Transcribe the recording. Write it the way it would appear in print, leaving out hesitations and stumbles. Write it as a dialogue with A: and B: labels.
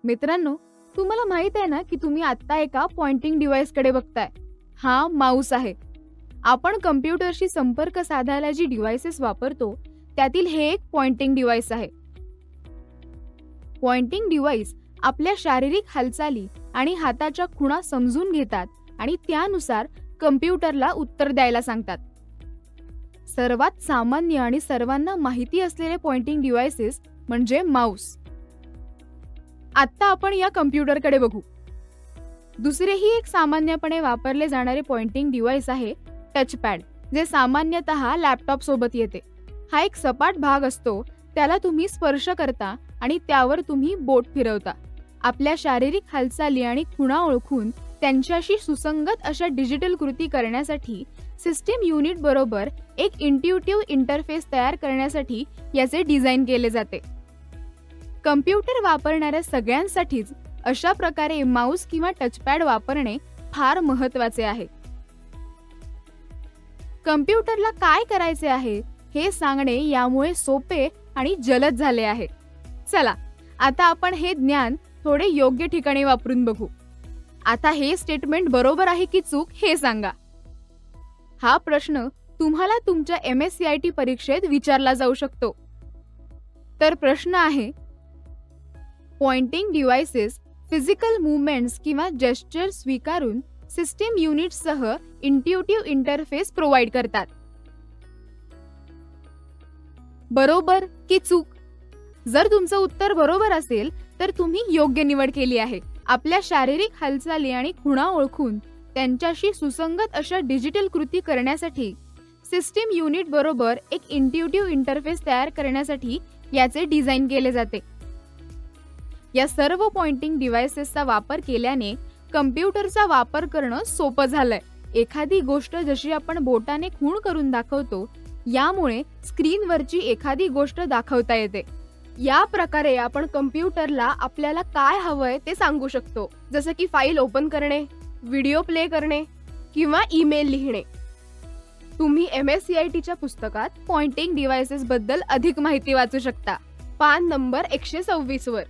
A: मित्रांनो, तुम्हाला माहित आहे ना की तुम्ही आता एका पॉइंटिंग डिव्हाइस कडे बघताय. हा माऊस आहे. आपण कम्प्युटरशी संपर्क साधायला जी डिव्हाइसेस वापरतो त्यातील हे एक पॉइंटिंग डिव्हाइस आहे. पॉइंटिंग डिव्हाइस आपल्या शारीरिक हालचाली आणि हाताच्या खुणा समजून घेतात आणि त्यानुसार कम्प्युटरला उत्तर द्यायला सांगतात. सर्वात सामान्य आणि सर्वांना माहिती असलेले पॉइंटिंग डिव्हाइसेस म्हणजे माऊस. आता आपण या कम्प्युटरकडे बघू. दुसरेही एक सामान्यपणे वापरले जाणारे पॉइंटिंग डिव्हाइस आहे टचपॅड, जे सामान्यतः लॅपटॉप सोबत येते. हा एक सपाट भाग असतो, त्याला तुम्ही स्पर्श करता आणि त्यावर तुम्ही बोट फिरवता. आपल्या शारीरिक हालचाली आणि खुणा ओळखून त्यांच्याशी सुसंगत अशा डिजिटल कृती करण्यासाठी सिस्टीम युनिट बरोबर एक इंट्युटिव्ह इंटरफेस तयार करण्यासाठी याचे डिझाईन केले जाते. कम्प्युटर वापरणाऱ्या सगळ्यांसाठीच अशा प्रकारे माऊस किंवा टचपॅड वापरणे फार महत्त्वाचे आहे. कम्प्युटरला काय करायचे आहे हे सांगणे यामुळे सोपे आणि जलद झाले आहे. चला, आता आपण हे ज्ञान थोडे योग्य ठिकाणी वापरून बघू. आता हे स्टेटमेंट बरोबर आहे की चूक हे सांगा. हा प्रश्न तुम्हाला तुमच्या MSCIT परीक्षेत विचारला जाऊ शकतो. तर प्रश्न आहे, पॉइंटिंग डिव्हाइसेस फिजिकल मूवमेंट्स किंवा जेस्चर स्वीकारून सिस्टीम युनिट्ससह इंट्युटिव्ह इंटरफेस प्रोव्हाइड करतात. बरोबर की चूक? जर तुमचं उत्तर बरोबर असेल तर तुम्ही योग्य निवड केली आहे. आपल्या शारीरिक हालचाली आणि खुणा ओळखून त्यांच्याशी सुसंगत अशा डिजिटल कृती करण्यासाठी सिस्टीम युनिट बरोबर एक इंट्युटिव्ह इंटरफेस तयार करण्यासाठी याचे डिझाईन केले जाते. या सर्व पॉइंटिंग डिव्हाइसेसचा वापर केल्याने कम्प्युटरचा वापर करणं सोपं झालंय. एखादी गोष्ट जशी आपण बोटाने खूण करून दाखवतो, यामुळे स्क्रीनवरची एखादी गोष्ट दाखवता येते. या प्रकारे आपण कम्प्युटरला आपल्याला काय हवंय ते सांगू शकतो, जसं की फाईल ओपन करणे, व्हिडिओ प्ले करणे किंवा ईमेल लिहिणे. तुम्ही MSCITच्या पुस्तकात पॉइंटिंग डिव्हाइसेस बद्दल अधिक माहिती वाचू शकता. पान नंबर 126 वर.